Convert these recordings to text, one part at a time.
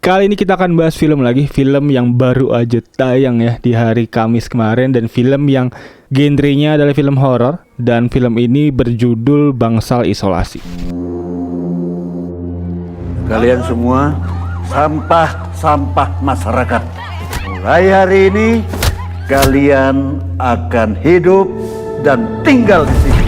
Kali ini kita akan bahas film lagi, film yang baru aja tayang ya di hari Kamis kemarin, dan film yang genrenya adalah film horor, dan film ini berjudul Bangsal Isolasi. Kalian semua sampah masyarakat. Mulai hari ini kalian akan hidup dan tinggal di sini.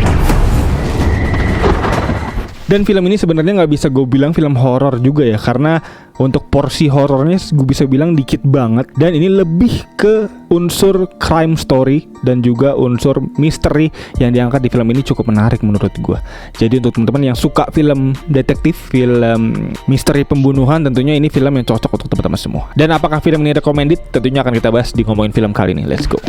Dan film ini sebenarnya nggak bisa gue bilang film horor juga ya, karena untuk porsi horornya gue bisa bilang dikit banget. Dan ini lebih ke unsur crime story dan juga unsur misteri yang diangkat di film ini cukup menarik menurut gue. Jadi untuk teman-teman yang suka film detektif, film misteri pembunuhan, tentunya ini film yang cocok untuk teman-teman semua. Dan apakah film ini recommended? Tentunya akan kita bahas di ngomongin film kali ini. Let's go.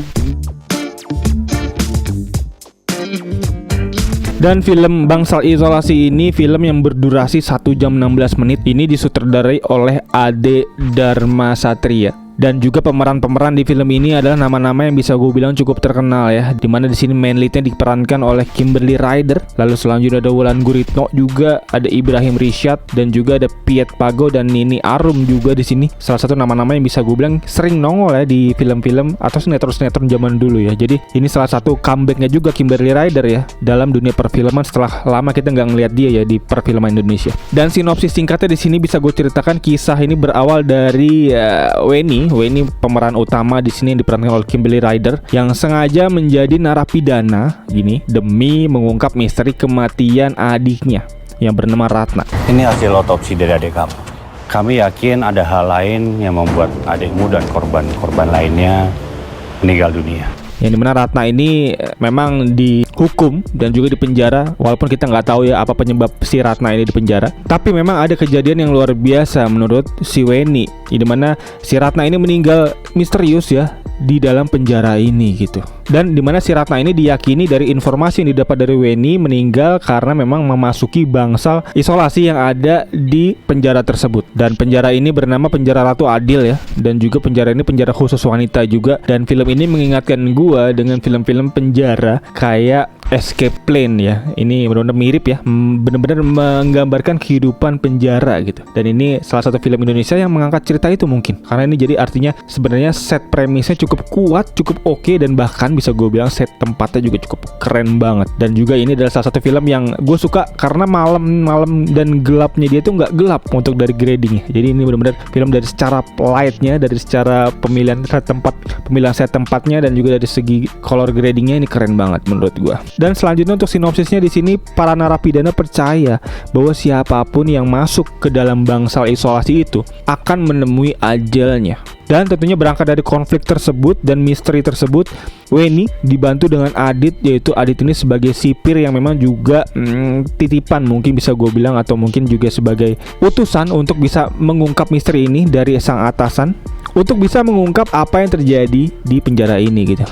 Dan film Bangsal Isolasi ini film yang berdurasi 1 jam 16 menit. Ini disutradarai oleh Ade Dharma Satria. Dan juga pemeran-pemeran di film ini adalah nama-nama yang bisa gue bilang cukup terkenal ya. Dimana di sini main leadnya diperankan oleh Kimberly Ryder. Lalu selanjutnya ada Wulan Guritno, juga ada Ibrahim Rishad, dan juga ada Piet Pago dan Nini Arum juga di sini. Salah satu nama-nama yang bisa gue bilang sering nongol ya di film-film atau sinetron-sinetron zaman dulu ya. Jadi ini salah satu comebacknya juga Kimberly Ryder ya dalam dunia perfilman setelah lama kita nggak ngeliat dia ya di perfilman Indonesia. Dan sinopsis singkatnya di sini bisa gue ceritakan, kisah ini berawal dari Weni pemeran utama di sini yang diperankan oleh Kimberly Ryder yang sengaja menjadi narapidana gini demi mengungkap misteri kematian adiknya yang bernama Ratna. Ini hasil otopsi dari adik kamu. Kami yakin ada hal lain yang membuat adikmu dan korban-korban lainnya meninggal dunia. Yang dimana Ratna ini memang dihukum dan juga dipenjara, walaupun kita nggak tahu ya apa penyebab si Ratna ini dipenjara. Tapi memang ada kejadian yang luar biasa menurut si Weni, di mana si Ratna ini meninggal misterius ya di dalam penjara ini gitu. Dan dimana si Ratna ini diyakini dari informasi yang didapat dari Weni meninggal karena memang memasuki bangsal isolasi yang ada di penjara tersebut. Dan penjara ini bernama Penjara Ratu Adil ya. Dan juga penjara ini penjara khusus wanita juga. Dan film ini mengingatkan gua dengan film-film penjara kayak Escape Plan ya. Ini benar-benar mirip ya, benar-benar menggambarkan kehidupan penjara gitu. Dan ini salah satu film Indonesia yang mengangkat cerita itu mungkin. Karena ini jadi artinya sebenarnya set premisnya cukup kuat, cukup oke, dan bahkan bisa gue bilang set tempatnya juga cukup keren banget. Dan juga ini adalah salah satu film yang gue suka karena malam-malam dan gelapnya dia tuh nggak gelap untuk dari gradingnya. Jadi ini benar-benar film dari secara lightnya, dari secara pemilihan set tempatnya, dan juga dari segi color gradingnya ini keren banget menurut gue. Dan selanjutnya untuk sinopsisnya di sini, para narapidana percaya bahwa siapapun yang masuk ke dalam bangsal isolasi itu akan menemui ajalnya. Dan tentunya berangkat dari konflik tersebut dan misteri tersebut, Weni dibantu dengan Adit, yaitu Adit ini sebagai sipir yang memang juga titipan mungkin bisa gue bilang, atau mungkin juga sebagai utusan untuk bisa mengungkap misteri ini dari sang atasan, untuk bisa mengungkap apa yang terjadi di penjara ini gitu.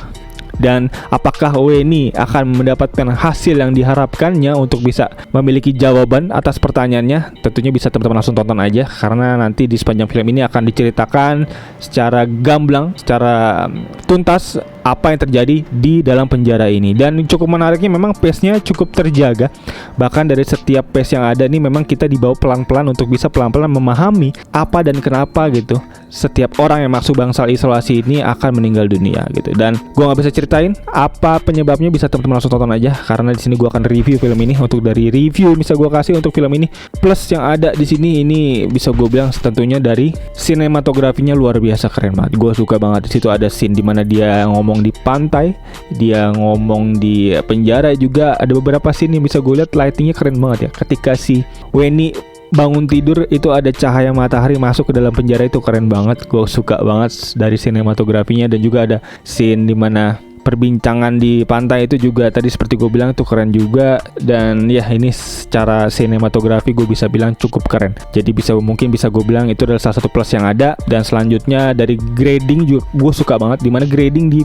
Dan apakah Weni akan mendapatkan hasil yang diharapkannya untuk bisa memiliki jawaban atas pertanyaannya? Tentunya bisa teman-teman langsung tonton aja, karena nanti di sepanjang film ini akan diceritakan secara gamblang, secara tuntas apa yang terjadi di dalam penjara ini. Dan cukup menariknya memang pace-nya cukup terjaga. Bahkan dari setiap pace yang ada nih memang kita dibawa pelan-pelan untuk bisa pelan-pelan memahami apa dan kenapa gitu setiap orang yang masuk bangsal isolasi ini akan meninggal dunia gitu. Dan gua nggak bisa ceritain apa penyebabnya, bisa teman-teman langsung tonton aja, karena di sini gua akan review film ini. Untuk dari review bisa gua kasih untuk film ini, plus yang ada di sini ini bisa gua bilang tentunya dari sinematografinya luar biasa keren banget. Gua suka banget. Di situ ada scene dimana dia ngomong di pantai, dia ngomong di penjara, juga ada beberapa scene yang bisa gue lihat lightingnya keren banget ya. Ketika si Weni bangun tidur itu ada cahaya matahari masuk ke dalam penjara, itu keren banget. Gue suka banget dari sinematografinya. Dan juga ada scene dimana perbincangan di pantai itu juga tadi seperti gue bilang itu keren juga. Dan ya ini secara sinematografi gue bisa bilang cukup keren. Jadi mungkin bisa gue bilang itu adalah salah satu plus yang ada. Dan selanjutnya dari grading juga gue suka banget, dimana grading di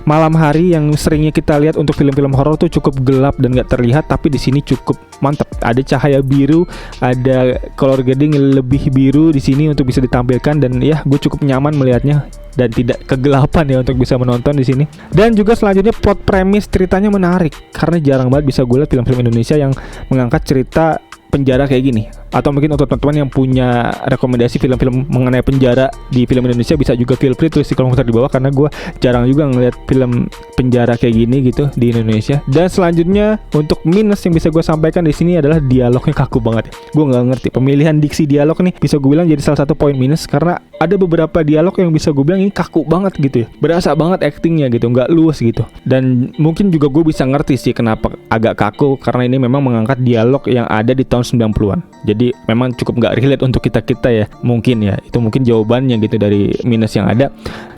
malam hari yang seringnya kita lihat untuk film-film horor tuh cukup gelap dan gak terlihat, tapi di sini cukup mantap. Ada cahaya biru, ada color grading lebih biru di sini untuk bisa ditampilkan, dan ya gue cukup nyaman melihatnya dan tidak kegelapan ya untuk bisa menonton di sini. Dan juga selanjutnya plot premis ceritanya menarik, karena jarang banget bisa gue lihat film-film Indonesia yang mengangkat cerita penjara kayak gini. atau mungkin untuk teman-teman yang punya rekomendasi film-film mengenai penjara di film Indonesia, bisa juga feel free tulis di kolom komentar di bawah, karena gue jarang juga ngeliat film penjara kayak gini gitu di Indonesia. Dan selanjutnya untuk minus yang bisa gue sampaikan di sini adalah dialognya kaku banget. Gue nggak ngerti pemilihan diksi dialog nih, bisa gue bilang jadi salah satu poin minus, karena ada beberapa dialog yang bisa gue bilang ini kaku banget gitu ya, berasa banget actingnya gitu, nggak luas gitu. Dan mungkin juga gue bisa ngerti sih kenapa agak kaku, karena ini memang mengangkat dialog yang ada di tahun 90-an. Jadi memang cukup nggak relate untuk kita-kita ya, mungkin ya. Itu mungkin jawabannya gitu dari minus yang ada.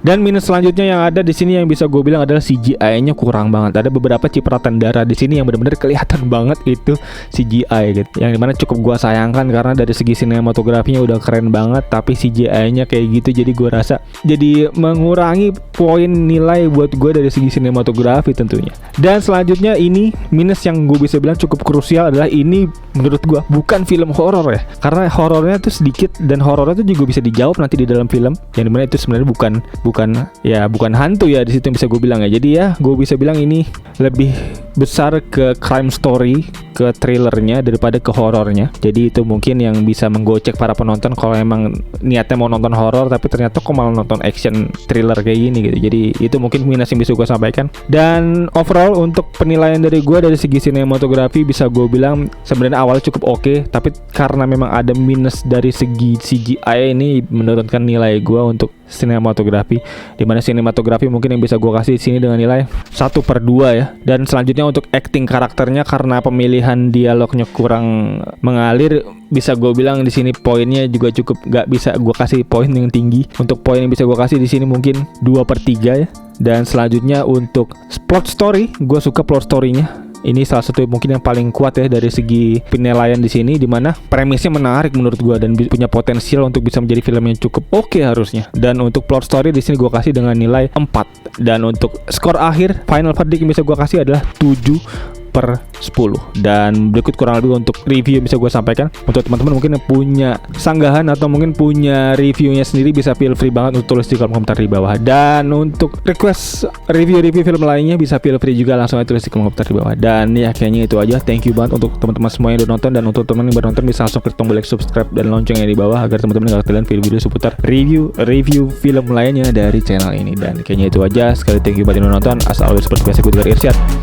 Dan minus selanjutnya yang ada di sini yang bisa gue bilang adalah CGI-nya kurang banget. Ada beberapa cipratan darah di sini yang benar-benar kelihatan banget itu CGI gitu. Yang dimana cukup gue sayangkan, karena dari segi sinematografinya udah keren banget, tapi CGI-nya kayak gitu. Jadi gue rasa jadi mengurangi poin nilai buat gue dari segi sinematografi tentunya. Dan selanjutnya ini minus yang gue bisa bilang cukup krusial adalah ini menurut gue bukan film horor ya, karena horornya tuh sedikit, dan horornya tuh juga bisa dijawab nanti di dalam film, yang dimana itu sebenarnya bukan hantu ya, di situ yang bisa gue bilang ya. Jadi ya gue bisa bilang ini lebih besar ke crime story, ke thrillernya daripada ke horornya. Jadi itu mungkin yang bisa menggocek para penonton kalau emang niatnya mau nonton horor tapi ternyata kok malah nonton action thriller kayak gini gitu. Jadi itu mungkin minus yang bisa gue sampaikan. Dan overall untuk penilaian dari gue dari segi sinematografi bisa gue bilang sebenarnya awal cukup oke, tapi karena memang ada minus dari segi CGI ini menurunkan nilai gue untuk sinematografi, dimana sinematografi mungkin yang bisa gue kasih di sini dengan nilai 1/2 ya. Dan selanjutnya untuk acting karakternya, karena pemilihan dialognya kurang mengalir, bisa gue bilang di sini poinnya juga cukup gak bisa gue kasih poin yang tinggi. Untuk poin yang bisa gue kasih di sini mungkin 2/3 ya. Dan selanjutnya untuk plot story, gue suka plot story-nya. Ini salah satu mungkin yang paling kuat ya dari segi penilaian di sini, dimana premisnya menarik menurut gue dan punya potensial untuk bisa menjadi film yang cukup oke harusnya. Dan untuk plot story di sini gue kasih dengan nilai 4. Dan untuk skor akhir final verdict yang bisa gue kasih adalah 7/10. Dan berikut kurang lebih untuk review yang bisa gue sampaikan. Untuk teman-teman mungkin yang punya sanggahan atau mungkin punya reviewnya sendiri, bisa feel free banget untuk tulis di kolom komentar di bawah. Dan untuk request review-review film lainnya bisa feel free juga langsung aja tulis di kolom komentar di bawah. Dan ya kayaknya itu aja. Thank you banget untuk teman-teman semua yang udah nonton. Dan untuk teman yang baru nonton bisa langsung klik tombol like, subscribe, dan loncengnya di bawah agar teman-teman gak ketinggalan video-video seputar review film lainnya dari channel ini. Dan kayaknya itu aja. Sekali thank you buat yang udah nonton. As always seperti biasa gue Irsyad.